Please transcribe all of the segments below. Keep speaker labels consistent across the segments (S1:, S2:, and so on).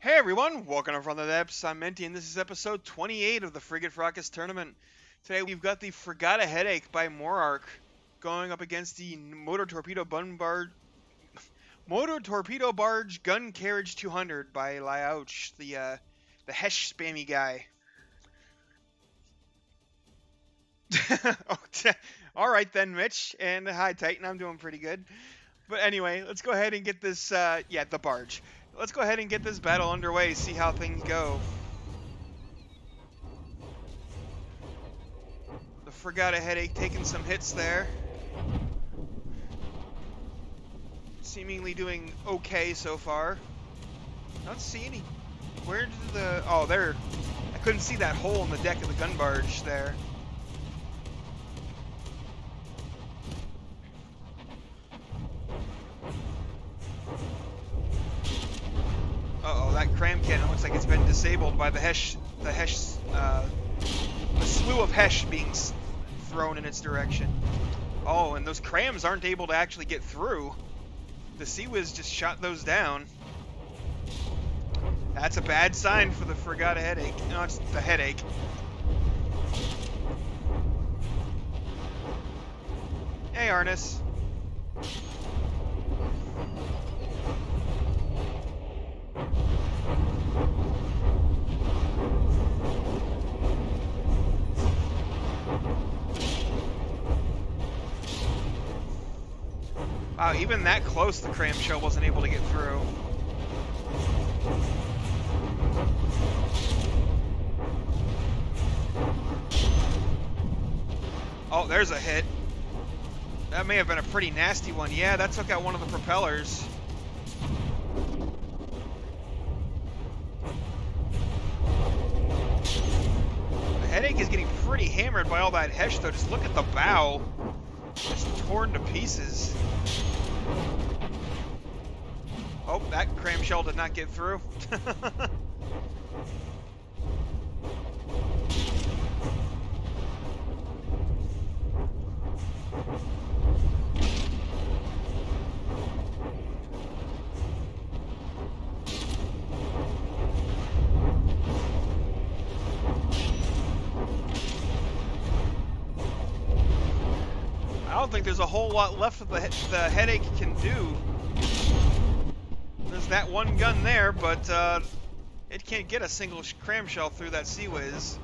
S1: Hey everyone, welcome to From the Depths. I'm Menti, and this is episode 28 of the Frigate Fracas tournament. Today we've got the Frigate Headache by Morark going up against the Motor Torpedo Barge Gun Carriage 200 by Lyouch, the Hesh spammy guy. All right then, Mitch, and hi Titan. I'm doing pretty good. But anyway, let's go ahead and get this. The barge. Let's go ahead and get this battle underway. See how things go. The Frigate Headache taking some hits there. Seemingly doing okay so far. Don't see any. Where did the... Oh, there. I couldn't see that hole in the deck of the gun barge there. Uh-oh, that cram cannon looks like it's been disabled by the slew of Hesh being thrown in its direction. Oh, and those crams aren't able to actually get through. The Sea Whiz just shot those down. That's a bad sign for the Frigate Headache. No, it's the Headache. Hey, Arnis. Wow, even that close, the cram shell wasn't able to get through. Oh, there's a hit. That may have been a pretty nasty one. Yeah, that took out one of the propellers. The Headache is getting pretty hammered by all that Hesh, though. Just look at the bow. Just torn to pieces. Oh, that cram shell did not get through. I don't think there's a whole lot left that the Headache can do. There's that one gun there, but it can't get a single cram shell through that Sea Whiz.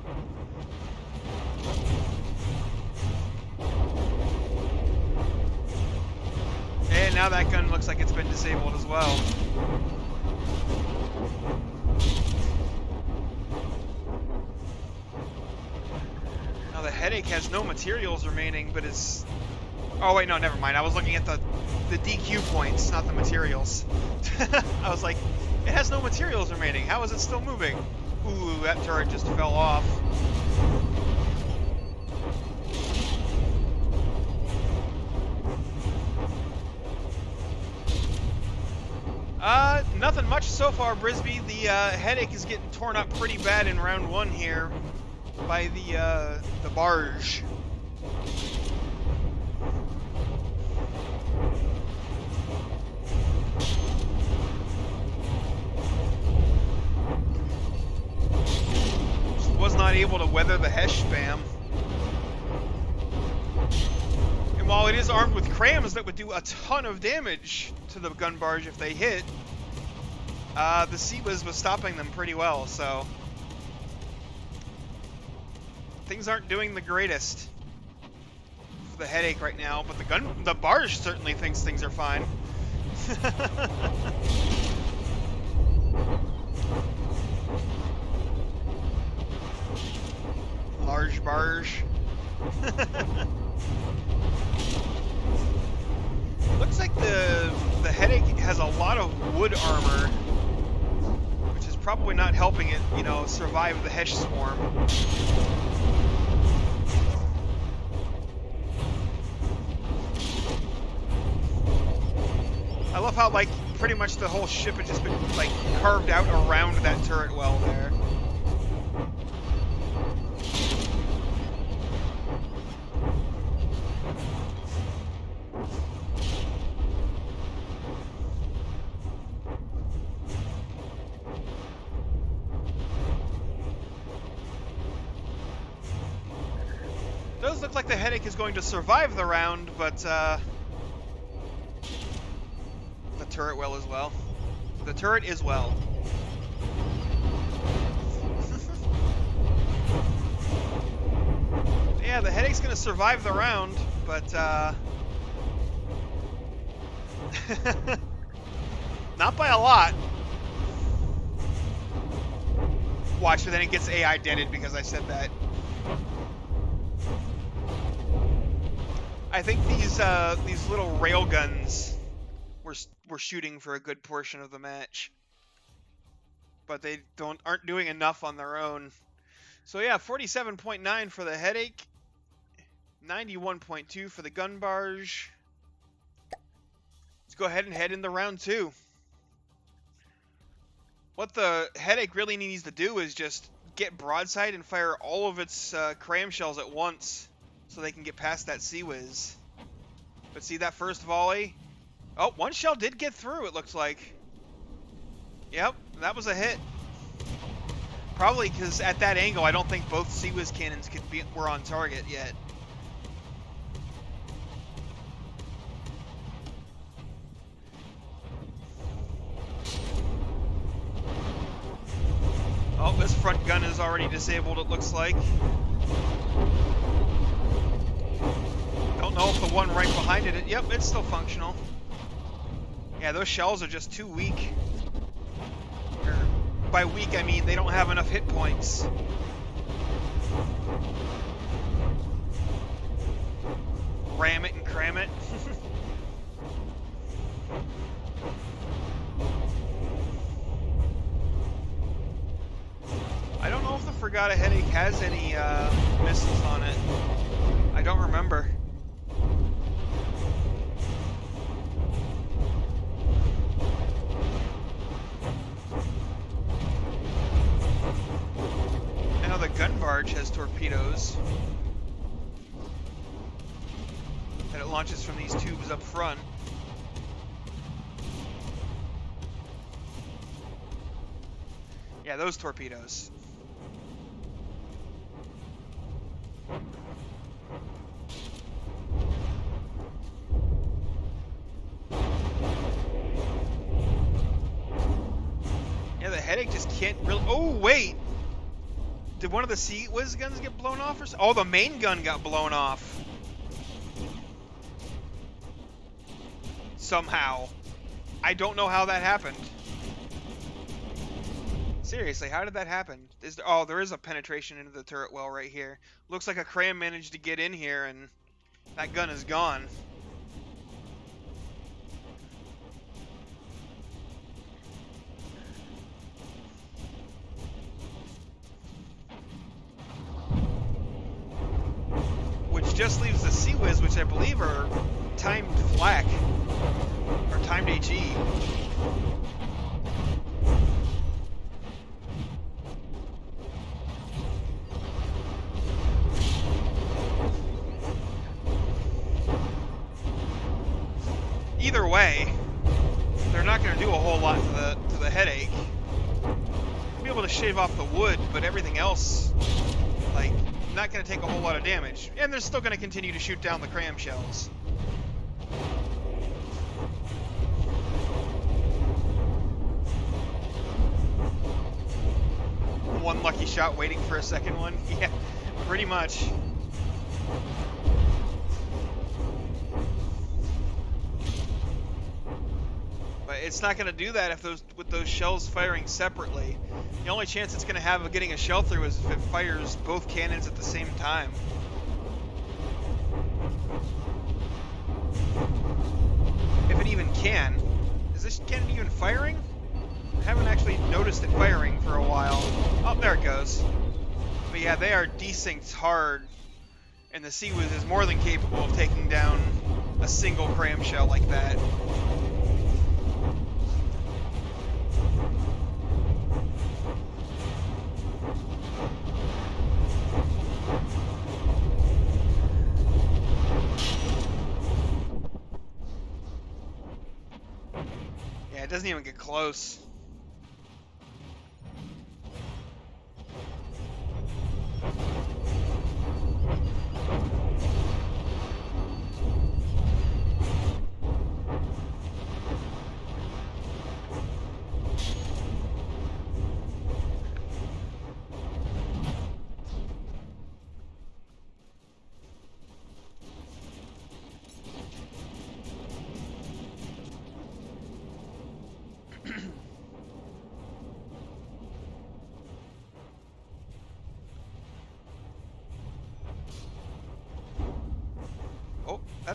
S1: And now that gun looks like it's been disabled as well. Now the Headache has no materials remaining, but is... Oh wait, no, never mind. I was looking at the DQ points, not the materials. I was like, it has no materials remaining. How is it still moving? Ooh, that turret just fell off. Nothing much so far, Brisby. The Headache is getting torn up pretty bad in round one here by the barge. Was not able to weather the Hesh spam. And while it is armed with crams that would do a ton of damage to the gun barge if they hit, the Sea Whiz was stopping them pretty well, so things aren't doing the greatest for the Headache right now, but the barge certainly thinks things are fine. Large barge. Looks like the Headache has a lot of wood armor, which is probably not helping it, you know, survive the Hesh swarm. I love how, like, pretty much the whole ship had just been, like, carved out around that turret well there. look like the Headache is going to survive the round, but the turret will as well. The turret is well. Yeah, the Headache's going to survive the round, but not by a lot. Watch, but then it gets AI dented because I said that. I think these little railguns were shooting for a good portion of the match, but they aren't doing enough on their own. So yeah, 47.9 for the Headache, 91.2 for the gun barge. Let's go ahead and head into round 2. What the Headache really needs to do is just get broadside and fire all of its cram shells at once so they can get past that Sea Whiz. But see that first volley? Oh, one shell did get through, it looks like. Yep, that was a hit. Probably because at that angle, I don't think both Sea Whiz cannons were on target yet. Oh, this front gun is already disabled, it looks like. Don't know if the one right behind it... Yep, it's still functional. Yeah, those shells are just too weak. Or, by weak, I mean they don't have enough hit points. Ram it and cram it. I don't know if the Frigate Headache has any missiles on it. I don't remember. I know the gun barge has torpedoes that it launches from these tubes up front. Yeah, those torpedoes. Yeah, the Headache just can't really... Oh, wait! Did one of the Sea Whiz guns get blown off or so? Oh, the main gun got blown off. Somehow. I don't know how that happened. Seriously, how did that happen? Oh, there is a penetration into the turret well right here. Looks like a cram managed to get in here and that gun is gone. Which just leaves the Sea Whiz, which I believe are timed flak or timed HE. Either way, they're not going to do a whole lot to the Headache. They'll be able to shave off the wood, but everything else, like, not going to take a whole lot of damage. And they're still going to continue to shoot down the cram shells. One lucky shot waiting for a second one. Yeah, pretty much. But it's not going to do that if with those shells firing separately. The only chance it's going to have of getting a shell through is if it fires both cannons at the same time. If it even can. Is this cannon even firing? I haven't actually noticed it firing for a while. Oh, there it goes. But yeah, they are desynced hard. And the Sea Whiz is more than capable of taking down a single cram shell like that. Yeah, it doesn't even get close.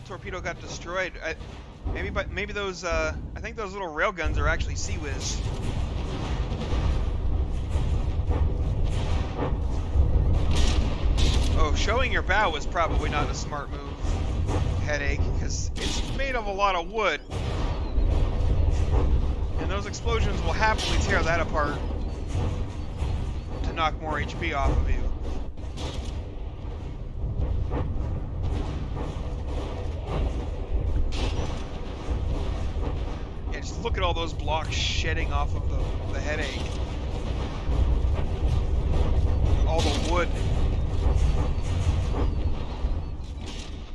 S1: torpedo got destroyed. Maybe those, I think those little rail guns are actually Sea Whiz. Oh, showing your bow was probably not a smart move, Headache, because it's made of a lot of wood. And those explosions will happily tear that apart to knock more HP off of you. Yeah, just look at all those blocks shedding off of the Headache. All the wood.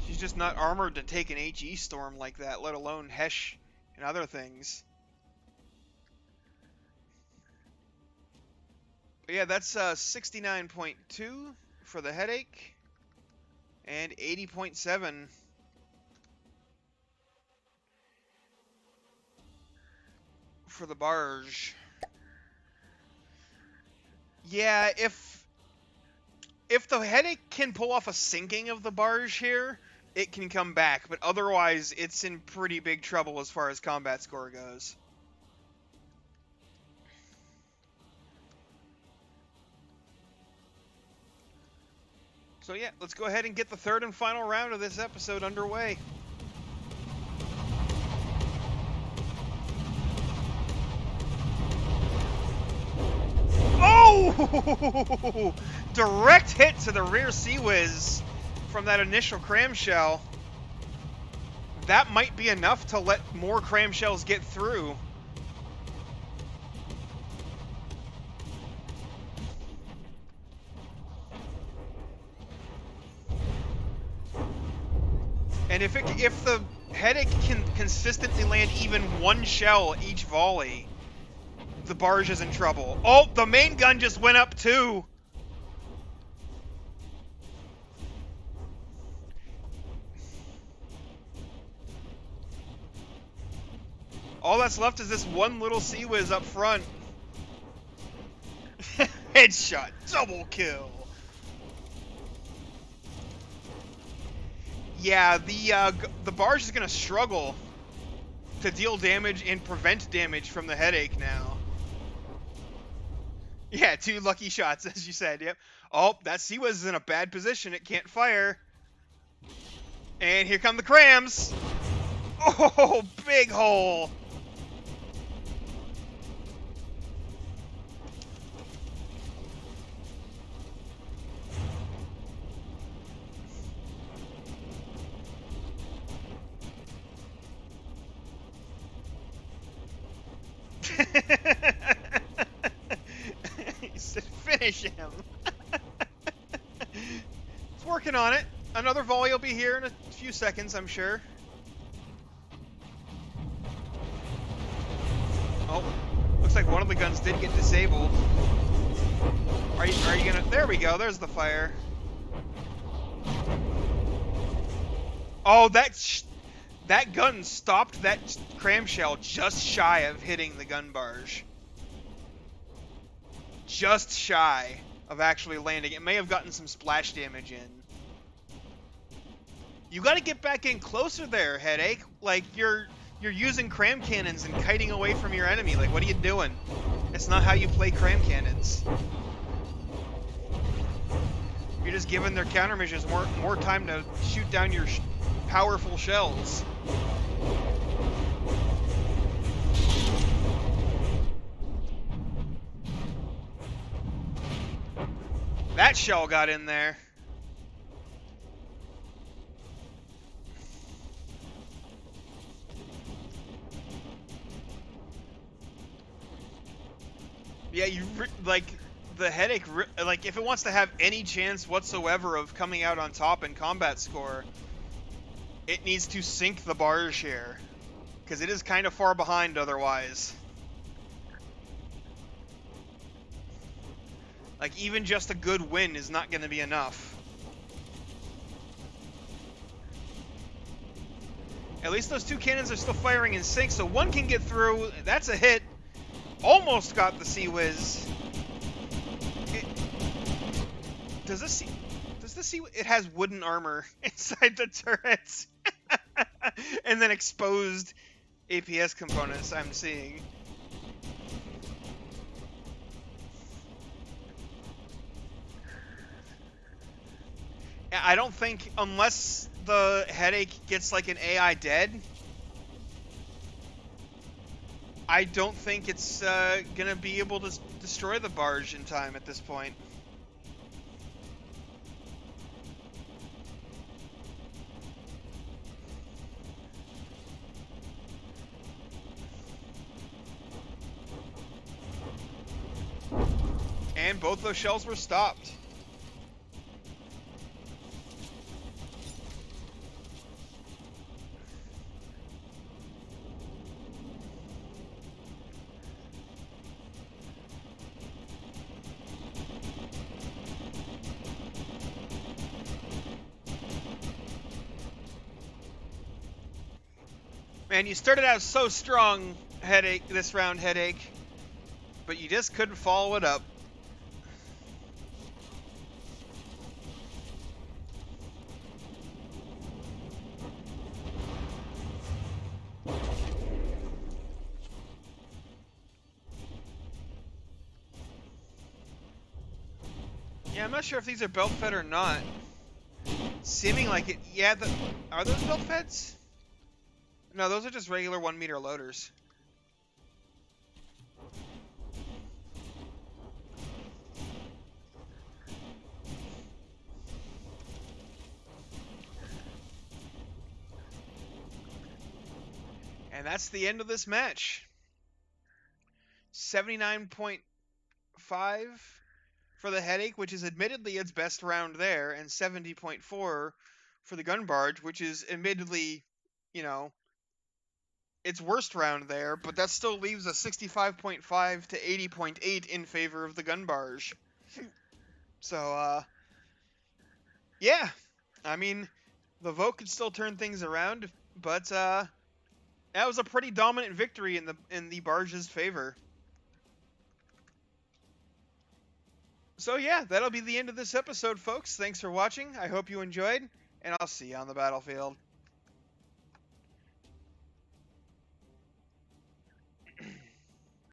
S1: She's just not armored to take an HE storm like that, let alone Hesh and other things. But yeah, that's 69.2 for the Headache and 80.7 for the Barge. Yeah, if the Headache can pull off a sinking of the Barge here, it can come back, but otherwise it's in pretty big trouble as far as combat score goes. So yeah, let's go ahead and get the third and final round of this episode underway. Oh! Direct hit to the rear Sea Whiz from that initial cramshell. That might be enough to let more cramshells get through. And if the Headache can consistently land even one shell each volley, the Barge is in trouble. Oh, the main gun just went up too. All that's left is this one little Sea Whiz up front. Headshot, double kill. Yeah, the Barge is going to struggle to deal damage and prevent damage from the Headache now. Yeah, 2 lucky shots, as you said, yep. Oh, that Sea Whiz is in a bad position. It can't fire. And here come the crams. Oh, big hole. He said, finish him. It's working on it. Another volley will be here in a few seconds, I'm sure. Oh, looks like one of the guns did get disabled. Are you gonna? There we go. There's the fire. Oh, that gun stopped that cramshell just shy of hitting the gun barge. Just shy of actually landing. It may have gotten some splash damage in. You gotta get back in closer there, Headache. Like, you're using cram cannons and kiting away from your enemy. Like, what are you doing? It's not how you play cram cannons. You're just giving their countermeasures more time to shoot down your powerful shells. That shell got in there. Yeah, like, the Headache, like, if it wants to have any chance whatsoever of coming out on top in combat score, it needs to sink the barge here, because it is kind of far behind otherwise. Like, even just a good win is not going to be enough. At least those 2 cannons are still firing in sync, so one can get through. That's a hit. Almost got the Sea Whiz. Does this Sea... It has wooden armor inside the turrets. And then exposed APS components I'm seeing. I don't think, unless the headache gets like an AI dead, I don't think it's gonna be able to destroy the barge in time at this point. And both those shells were stopped. Man, you started out so strong, headache, this round, headache, but you just couldn't follow it up. Yeah, I'm not sure if these are belt fed or not. Seeming like it. Yeah, are those belt feds? No, those are just regular 1 meter loaders. And that's the end of this match. 79.5 for the headache, which is admittedly its best round there, and 70.4 for the gun barge, which is admittedly, you know, its worst round there, but that still leaves a 65.5 to 80.8 in favor of the gun barge. So, yeah, I mean, the vote could still turn things around, but that was a pretty dominant victory in the barge's favor. So yeah, that'll be the end of this episode, folks. Thanks for watching. I hope you enjoyed, and I'll see you on the battlefield.